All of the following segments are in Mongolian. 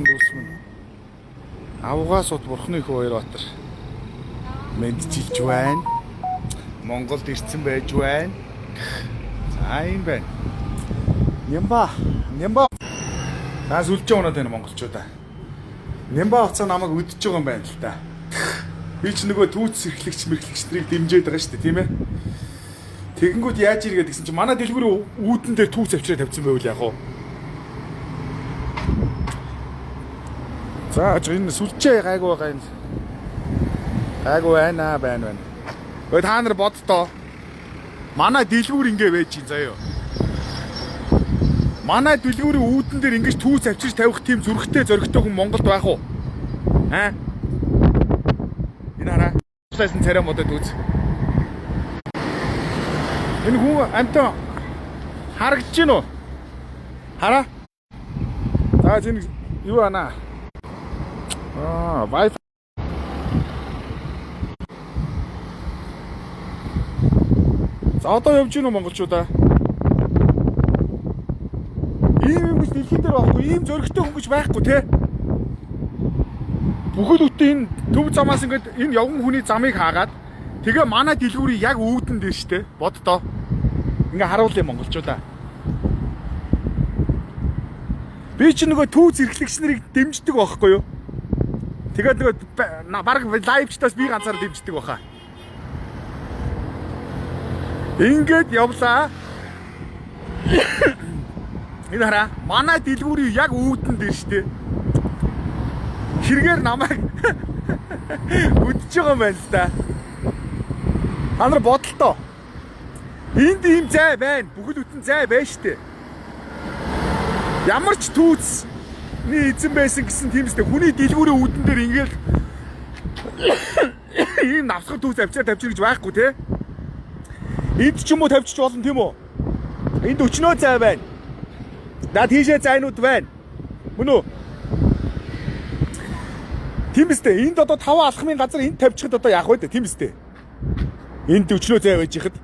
Дүүсмэн. Авгаа сууд бурхны их Баярбаатар. Мэдчилж байна. Монголд ирсэн байж байна. За юм байна. Нямба. Наас үлж унаад байна монголчуудаа. Нямба хуцаа намайг өдөж байгаа юм байна л та. Би ч нөгөө түүц эрхлэгч мэрхлэгчдрийг дэмжиж байгаа шүү дээ, тийм ээ. Тэгэнгүүт яаж иргээд гэсэн чинь манай дэлгүүрийн үүдэн дээр түүц авчираа тавьсан байвал яах вэ? За энэ сүлжээ гайгүй байгаа юм. Гайгүй байна. Өө та нар боддоо. Манай дэлгүүр ингэ байж чинь заяа. Манай дэлгүүрийн үүдэн дээр ингэж түүц авчирч тавих тийм зүрхтэй зөрөгтэй хүн Монголд байх уу? Аа? Энэ хараа. Цайсан царай модод үз. Энэ хүн амтан харагдаж гин үү? Хараа. За энэ юу ана? Wi-Fi. За одоо явж гин үү монголчуудаа? Ийм гэж дэлхийд дээр байхгүй, ийм зөрөгтэй хүн гэж байхгүй те. Бүхэл бүтэн энэ төв замаас ингээд энэ явган хүний замыг хаагаад тэгээ манай дэлгүүрийн яг үүдэн дээр штэ. Боддоо. Ингээ харуулъя монголчуудаа. Би ч нөгөө түүц эрхлэгч нарыг дэмждэг байхгүй юу? Тэгээд нөгөө баг лайвчтаас би ганцаар дэмждэг баха. Ингээд явлаа. Энэ хараа манай дэлгүүрийн яг үүдэн дээр штэ. Хэрэгээр намайг үдчихэж байгаа юм байна л да. Та нар бодлоо. Энд ийм зай байна. Бүхэл бүтэн зай байна штэ. Ямар ч түүцний эзэн байсан гэсэн тийм үстэй. Хүний дэлгүүрийн үүдэн дээр ингээл ийм навсгал түүц авчираа тавьчих гэж байхгүй те. Энд ч юм уу тавьчих болно тийм үү? Энд өчнөө зай байна. Наад тийшээ зайнууд байна. Мөн үү? Тийм үстэй. Энд одоо 5 алхмын газар энд тавьчихад одоо яах вэ? Тийм үстэй. Энд өчнөө зай байж ихад.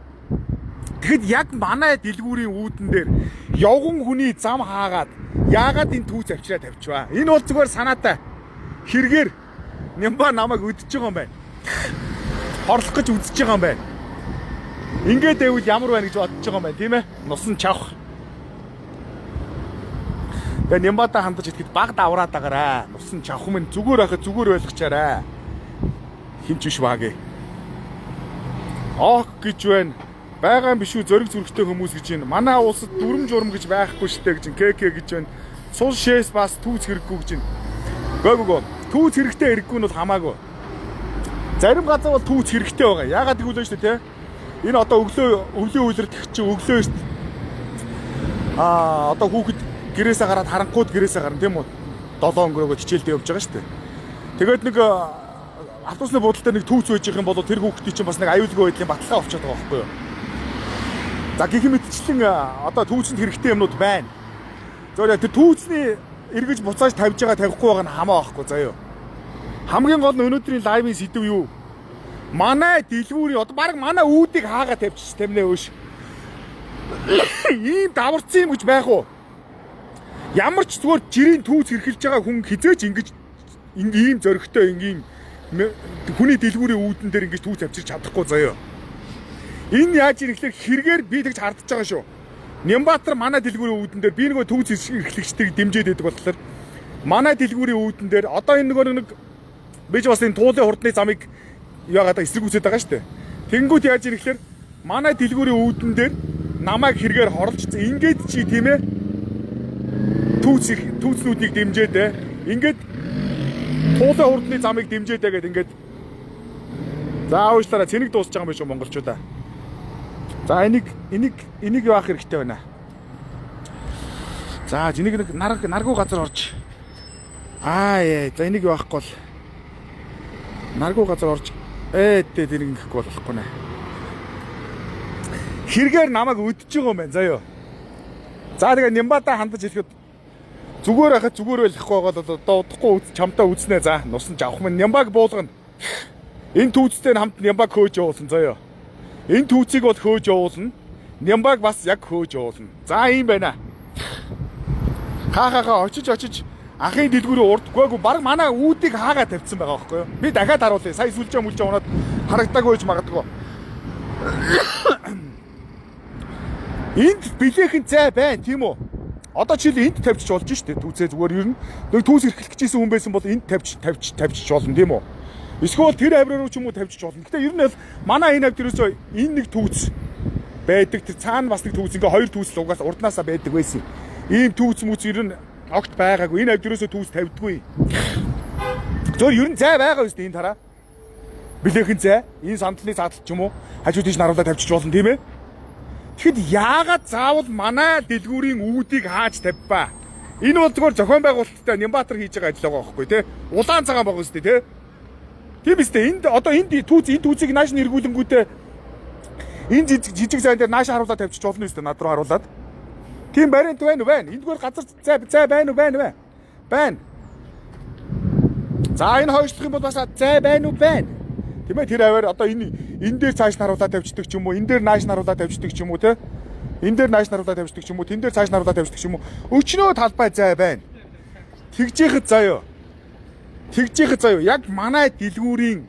Тэгэхэд яг манай дэлгүүрийн үүдэн дээр явган хүний зам хаагаад яагаад энэ түүц авчираа тавьчваа? Энэ бол зүгээр санаатай. Хэрэгээр нямба намайг өдөж байгаа юм байна. Хорлох гэж үзэж байгаа юм байна. Ингээд байвал ямар байна гэж бодож байгаа юм байна, тийм ээ? Нусан чавх. Тэгээ нямбатай хандаж итгэхэд баг давраад байгаарай. Нусан чавх минь зүгээр байхад зүгээр ойлгочаарай. Хинч биш баагээ. Ох гэж байна. Байгаа юм биш үү зөриг зүрхтэй хүмүүс гэж байна. Манай улсад дүрм журм гэж байхгүй штэ гэж КК гэж байна. Сул шээс бас түүц хэрэггүй гэж байна. Гөө. Түүц хэрэгтэй хэрэггүй нь бол хамаагүй. Зарим газар бол түүц хэрэгтэй байгаа. Яагаад гэвэл штэ те. Энэ одоо өвлийн үйлрэх чи өглөө штэ. Одоо хүүхэд гэрээсээ гараад харанхууд гэрээсээ гарна тийм үү? 7 өнгөрөөгөө хичээлдээ явж байгаа штэ. Тэгээд нэг автобусны буудалтай нэг түүц байж их юм бол тэр хүүхдийн чинь бас нэг аюулгүй байдлын баталгаа авчаад байгаа байхгүй юу? За гэх мэтчлэн одоо түүцэнд хэрэгтэй юмнууд байна. Зөвхөн тэр түүцний эргэж буцааж тавьж байгаа тавихгүй байгаа нь хамаа байхгүй заяа. Хамгийн гол нь өнөөдрийн лайвын сэдв юу? Манай дэлгүүрийн одоо баг манай үүдийг хаагаа тавьчих таминаа өөш. Ийм даварцсан юм гэж байх уу? Ямар ч зүгээр жирийн түүц хэрхэлж байгаа хүн хизээч ингэж ийм зөрөгтэй ингийн хүний дэлгүүрийн үүдэн дээр ингэж түүц авчирч чадахгүй заяа. Энэ яаж ирэхлээр хэрэгээр би тэгж хардж байгаа шүү. Нямбатар манай дэлгүүрийн үүдэн дээр би нөгөө түүц эрхлэгчдийг дэмжиж байдаг болохоор манай дэлгүүрийн үүдэн дээр одоо энэ нөгөө нэг би ч бас энэ туулын хурдны замыг яагаад эсрэгүүцээд байгаа шүү дээ. Тэнгүүд яаж ирэхлээр манай дэлгүүрийн үүдэн дээр намайг хэрэгээр хорлж ингээд чи тийм ээ түүцнүүдийг дэмжээд ингээд туулын хурдны замыг дэмжээд гэдэг ингээд за уушлаараа цэник дуусч байгаа юм биш үү монголчуудаа. За энийг яах хэрэгтэй байна. За энийг нэг наргуу газар орж. За энийг яахгүй бол наргуу газар орж энийг ингэхгүй болохгүй нэ. Хэрэгээр намайг өдөж байгаа юм байна заяа. За тэгээ нямбатай хандаж хэлэхэд зүгээр байхад зүгээр байхгүй байгаа бол одоо удахгүй чамтаа үзнэ за нусан жавх минь нямбаг буулгана. Энэ түүцтэй хамт нямбаг хөөж явуулсан заяа. Энэ түүцийг бол хөөж явуулна. Нямбаг бас яг хөөж явуулна. За ийм байна. Хаа очиж Анхын дэлгүүрийн урд гүйгүй баг манай үүдийг хаагаад тавьчихсан байгаа байхгүй юу? Би дахиад харуулъя. Сая сүлжээ унаад харагдаагүй байж магадгүй. Энд билехэн зай байна тийм үү? Одоо жишээл энд тавьчих болж штэ түүцээ зүгээр ер нь. Нэг түүс эрхлэх гэжсэн хүн байсан бол энд тавьчих болно тийм үү? Эсвэл тэр авир руу ч юм уу тавьчих болно. Гэтэ ер нь бол манай энэ авир дээрээс энэ нэг түүц байдаг. Тэр цаана бас нэг түүц ингээ хоёр түүц л угаас урднаасаа байдаг байсан. Ийм түүц мүц ер нь огт байгаагүй. Энэ авдирөөсөө түүс тавьдгүй. Зөв ер нь зай байгаа үстэй энэ тараа. Билехэн зай, энэ сандлын цаатал ч юм уу хажуу тийш наруулаад тавьчих болно тийм ээ. Тэгэхэд яагаад заавал манай дэлгүүрийн үүдийг хааж тавьбаа? Энэ бол зөвхөн зохион байгуулалттай Нямбатар хийж байгаа ажил байгаа байхгүй тий. Улаан цагаан байгаа үстэй тий. Тийм үстэй. Энд одоо энэ түүцийг нааш нь эргүүлэнгүүтээ энэ жижиг зайн дээр нааш харуулаад тавьчих болно үстэй над руу харуулаад. Тийм баримт байна уу? Байна. Эндгээр газар зай байна уу? Байна. Байна. За энэ хойшлох юм бол бас зай байна уу? Байна. Тийм ээ тэр аваар одоо энэ дээр цааш наруулаад тавьчихдаг ч юм уу? Энэ дээр нааш наруулаад тавьчихдаг ч юм уу те? Энэ дээр нааш наруулаад тавьчихдаг ч юм уу? Тэн дээр цааш наруулаад тавьчихдаг ч юм уу? Өчнөө талбай зай байна. Тэгжээхэд заяа. Яг манай дэлгүүрийн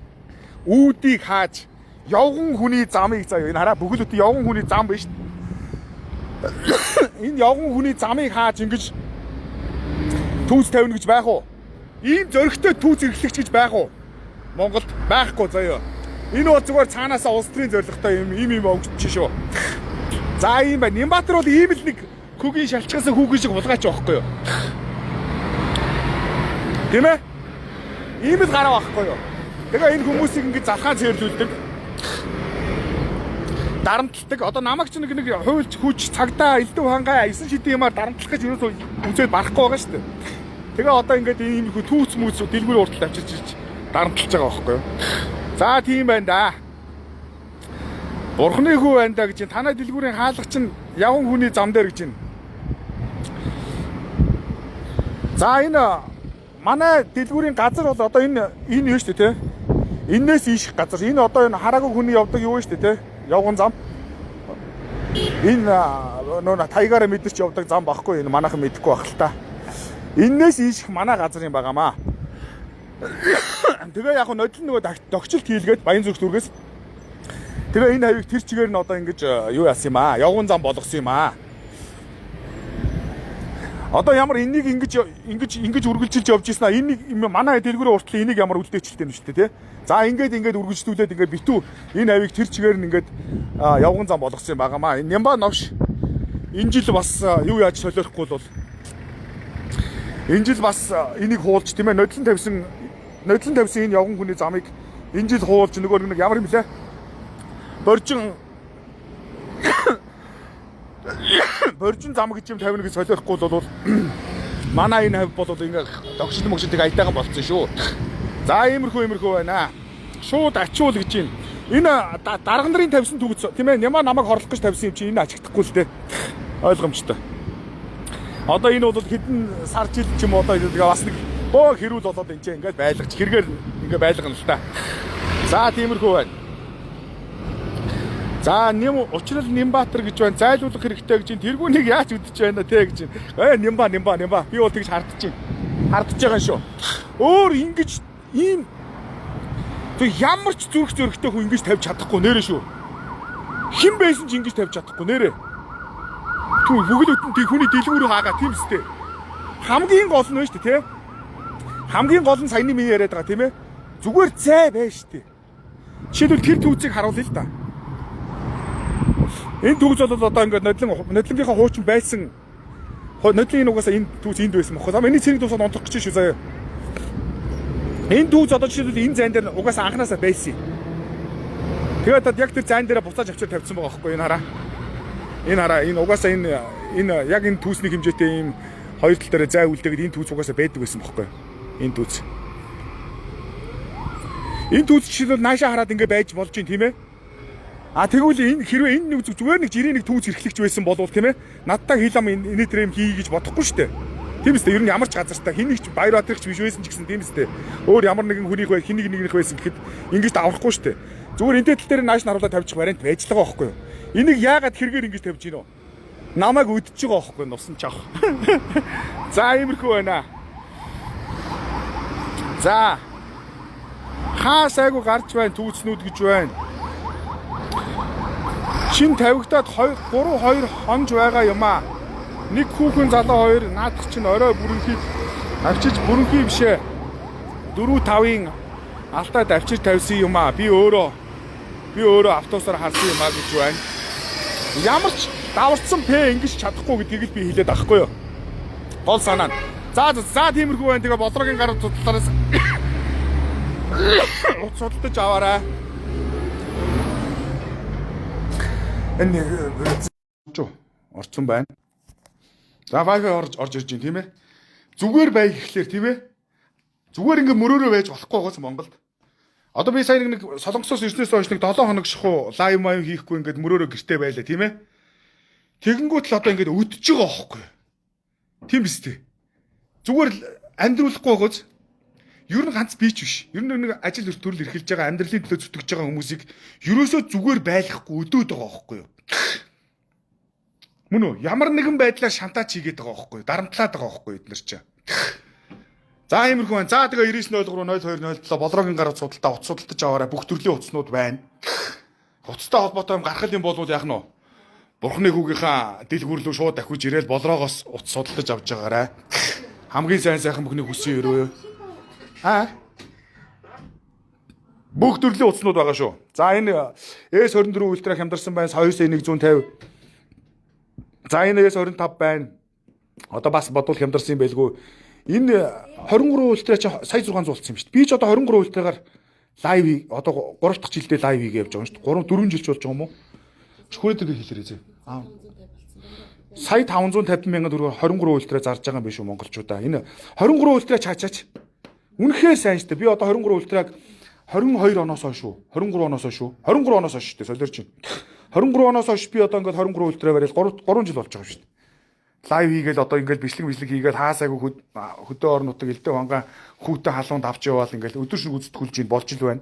үүдийг хааж явган хүний замыг заяа. Энэ хараа бүхэл бүтэн явган хүний зам биш. Энэ явган хүний замыг хааж ингэж түүц тавина гэж байх уу? Ийм зөрөгтэй түүц эрхлэгч гэж байх уу? Монголд байхгүй заяа. Энэ бол зүгээр цаанаасаа улс төрийн зорилготой юм өгч шүү. За ийм байна. Нямбатар бол ийм л нэг хөгийн шалчгаас хүүгийн шиг булгаач байхгүй юу? Тийм ээ? Ийм л гараа байхгүй юу? Тэгээ энэ хүмүүсийг ингэ залхаан цэрлүүлдэг. Дарамтлагдаг. Одоо намайг ч нэг хуйлч хүч цагдаа элдв хангаа 9 шидийн юмар дарамтлах гэж ерөөсөө үзээд барахгүй байгаа шүү дээ. Тэгээ одоо ингээд ийм их түүц мүүц дэлгүүрийн уртал авчирч дарамтлаж байгаа байхгүй юу? За тийм байна да. Бурхны хүү байна да гэж танай дэлгүүрийн хаалгач нь явган хүний зам дээр гэж байна. За энэ манай дэлгүүрийн газар бол одоо энэ юу шүү дээ те. Эннээс ийшх газар. Энэ одоо энэ хараагүй хүний явдаг юу шүү дээ те. Явган зам. Энэ нөө тайгаараа мэдэрч явдаг зам багхгүй энэ манайхан мэдэхгүй байх л та. Эннээс ийшх манай газар юм байгаамаа. Тэгээ яг нодлон нөгөө догчлолт хийлгээд Баянзүрх дүргээс. Тэгээ энэ хавийг тэр чигээр нь одоо ингэж юу яасан юм аа? Явган зам болгосон юм аа. Одоо ямар энийг ингэж үргэлжилж явж ийсэн аа. Энийг манай дэлгүүрийн уртлын энийг ямар үлдээчилтэй юм шүү дээ, тий? За ингээд үргэлжлүүлээд ингээд битүү энэ хавийг тэр чигээр нь ингээд явган зам болгосон юм байгаамаа. Энэ Нямба новш энэ жил бас юу яаж солиохгүй бол энэ жил бас энийг хуулж тийм ээ нодлон тавьсан энэ явган хүний замыг энэ жил хуулж нөгөө нэг ямар юм блэ? Боржин зам гэж юм тавина гэж солиохгүй бол манай энэ хав бол ингээ тогшил мөгшөлтийг айтайхан болцсон шүү. За иймэрхүү байна. Шууд ачуул гэж юм. Энэ дарга нарын тавьсан түүц тийм ээ Нямаа намайг хорлох гэж тавьсан юм чи энэ ачигдахгүй л дээ. Ойлгомжтой. Одоо энэ бол хэдэн сар жил ч юм одоо бас нэг бөө хэрүүл болоод энэ чинь ингээд байлгаж хэрэгээр ингээ байлгана л та. За тиймэрхүү байна. За учрал Нямбатар гэж байна. Зайлуулах хэрэгтэй гэж тэргүүнийг яаж үдэж байна те гэж. Нямба. Би бол тэгж хардж байгаа шүү. Өөр ингэж ийм ямар ч зүрх зөрөгтэй хүн ингэж тавьж чадахгүй нэрэ шүү. Хэн байсан ч ингэж тавьж чадахгүй нэрэ. Түр бүгд бүтэн хүний дэлгүүрээ хаагаа тийм үстэй. Хамгийн гол нь шүү дээ те. Хамгийн гол нь саяны миний яриад байгаа тийм ээ. Зүгээр зай байна шүү дээ. Жишээлбэл тэр түүцийг харуулъя л да. Энэ түүц бол одоо ингээд нодлонгийнхаа хуучин байсан. Нодлын угаасаа энэ түүц энд байсан бохоо. Миний цэрэг дуусаад онцох гэж шүү заяа. Энэ түүц одоо жишээлбэл энэ зайн дээр угаасаа анханасаа байсан. Тэгээд яг тэр зайн дээр буцааж авчир тавьсан байгаа байхгүй энэ хараа. Энэ угаасаа энэ яг энэ түүсний хэмжээтэй ийм хоёр тал дээр зай үлдээгээд энэ түүц угаасаа байдаг байсан байхгүй. Энэ түүц. Энэ түүц жишээлбэл наашаа хараад ингээд байж болж юм тийм ээ. Тэгвэл энэ хэрвээ энэ нэг зүгээр нэг жирийн нэг түүц эрхлэгч байсан болов тийм ээ. Надтай хилам энэ төр юм хий гэж бодохгүй шүү дээ. Тийм үстэй ер нь ямар ч газартаа хин нэгч Баярбаатарч биш байсан ч гэсэн тийм үстэй. Өөр ямар нэгэн хүнийг бай хин нэгнийх байсан гэхэд ингэж даврахгүй шүү дээ. Зүгээр энэ тал дээр нааш наруулаад тавьчих вариант байж л байгаа байхгүй юу. Энийг яагаад хэрэгээр ингэж тавьж гинөө? Намайг үдчихэж байгаа байхгүй нусан чав. За иймэрхүү байна. За. Хаа сайгүй гарч байна түүцнүүд гэж байна. Шин тавигдаад 3-2 хонж байгаа юм аа. Нэг хүүхэн залуу хоёр наадах чинь орой бүрэнхийг авчиж бүрэнхий бишээ. 4-5-ын алтаад авчиж тавьсан юм аа. Би өөрөө автобусаар харсан юм аа гэж байна. Ямар ч даварцсан пэ ингэж чадахгүй гэдгийг л би хэлээд байхгүй юу. Гол санаа. За тиймэрхүү байна. Тэгээ бодроогийн гар тудлаараас судалдаж аваарай. Энэ орцсон байна. За Wi-Fi орж ирж байна тийм ээ. Зүгээр бай гэхлээр тийм ээ. Зүгээр ингээ мөрөөрөө байж болохгүй гоос Монголд. Одоо би сая нэг Солонгосоос ирснээс хойш нэг 7 хоног шахуу лайв маяг хийхгүй ингээд мөрөөрөө гэртээ байлаа тийм ээ. Тэгэнгүүт л одоо ингээд өдөж байгаа байхгүй. Тийм биз дээ. Зүгээр амьдруулахгүй гоос. Ер нь ганц би ч биш. Ер нь нэг ажил төрөл эрхэлж байгаа амьдралын төлөө зүтгэж байгаа хүмүүсийг ерөөсөө зүгээр байлгахгүй өдөөд байгаа байхгүй юу? Мөн үү? Ямар нэгэн байдлаар шантаач хийгээд байгаа байхгүй юу? Дарамтлаад байгаа байхгүй юу эднэр чинь. За иймэрхүү байна. За тэгээ 99030207 болроогийн гар судалтаа утас судалтаж аваарай. Бүх төрлийн утаснууд байна. Утастай холбоотой юм гарах юм болвол яах нь вэ? Бурхны хүүгийнхаа дэлгүүр рүү шууд ахиж ирээл болроогоос утас судалтаж авч байгаарай. Хамгийн сайхан бүхний хүссэн өрөө. Бүх төрлийн утаснууд байгаа шүү. За энэ S24 ультра хямдарсан байна. Соёс 150. За энэ S25 байна. Одоо бас бодвол хямдарсан юм байлгүй. Энэ 23 ультра чи сая 600 болсон юм шүү дээ. Би ч одоо 23 ультрагаар лайв одоо 3 дахь жилдээ лайв хийгээ явж байгаа юм шүү дээ. 3 4 жил ч болж байгаа юм уу? Шхүүрээд хэлээрэй зэ. Сая 550 мянган төгрөгөөр 23 ультра зарж байгаа юм биш үү монголчуудаа. Энэ 23 ультра чаачаач. Үнэхээр сайн шүү дээ. Би одоо 23 ультраг 22 оноос хойш шүү. 23 оноос хойш шүү. 23 оноос хойш шүү дээ. Солиорч байна. 23 оноос хойш би одоо ингээд 23 ультра барил 3 жил болж байгаа шүү дээ. Лайв хийгээл одоо ингээд бичлэг хийгээл хаасаагүй хөдөө орнуудыг элдэ хангаа хүүтэ халуунд авч яваал ингээд өдөр шиг үздэгүүлж ийн болж ил байна.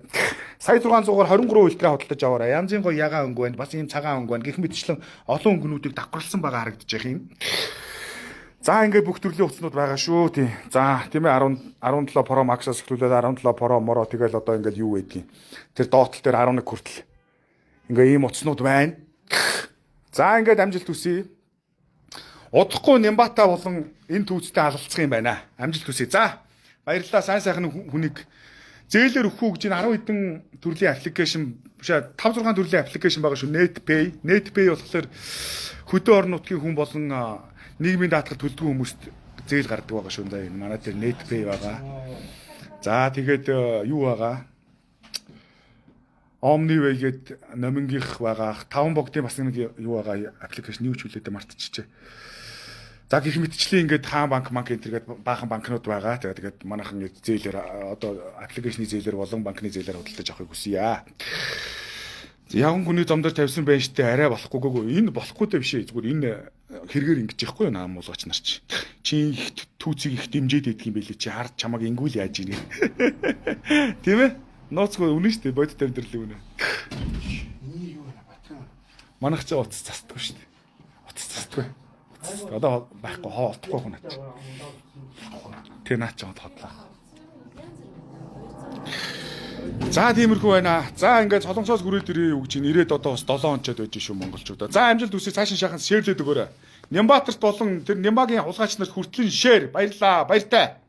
Сая 600-аар 23 ультра хөдөлж аваарай. Янзын гоё ягаан өнгө байна. Бас ийм цагаан өнгө байна. Гэх мэтчлэн олон өнгөнүүдийг давхарлсан байгаа харагдаж байгаа юм. За ингээд бүх төрлийн утаснууд байгаа шүү тий. За тийм ээ 17 Pro Max-аас эхлүүлээд 17 Pro Moro тэгэл одоо ингээд юу байдгийг. Тэр доотлол дээр 11 хүртэл. Ингээ ийм утаснууд байна. За ингээд амжилт хүсье. Удахгүй Нямбата болон энэ түүцтэй алалцах юм байна. Амжилт хүсье. За баярлалаа сайн сайхан хүнийг зээлээр өгөх гэж энэ 10 хэдэн төрлийн аппликейшн биш 5-6 төрлийн аппликейшн байгаа шүү. NetPay болохоор хөдөө орон нутгийн хүн болон нийгмийн даатгал төлдөг хүмүүст зээл гардаг байгаа шүү. За энэ манай дээр NetPay байгаа. За тэгээд юу байгаа? Omniway гээд номингийнх байгаа. 5 богдын бас нэг юу байгаа аппликейшн юу ч хүлээдэ мартчихжээ. За гэх мэтчлийн ингээд хаан банк энэ төргээд баахан банкнууд байгаа. Тэгээд манайхан ингээд зээлээр одоо аппликейшны зээлээр болон банкны зээлээр худалдаж авахыг хүсье. Явган хүний зам дээр тавьсан байж тээ арай болохгүйгөө энэ болохгүй дээ бишээ. Зүгээр энэ хэрэгээр ингэж яахгүй наам болгооч нар чи. Чи их түүцийг их дэмжиж идэх юм байлээ чи хард чамаг ингүүл яаж ийн. Тийм ээ? Ноцгой үнэн шүү дээ. Бодит амьдрал үнэ. Энийг юу байна батхан. Манайх ч утас застдаг шүү дээ. Утас застдаг. Одоо байхгүй хоо олдохгүй хүн наач. Тэ наач хотлаа. За тиймэрхүү байна. За ингээд солонгосоос хүрээд ирээ юу гэж ирээд одоо бас 7 онцод байж шүү монголчуудаа. За амжилт хүсье цаашин шахан шеэрлээд өгөөрэй. Нямбатарт болон тэр Нямбагийн хулгайч нарт хүртлийн шеэр баярлаа. Баяртай.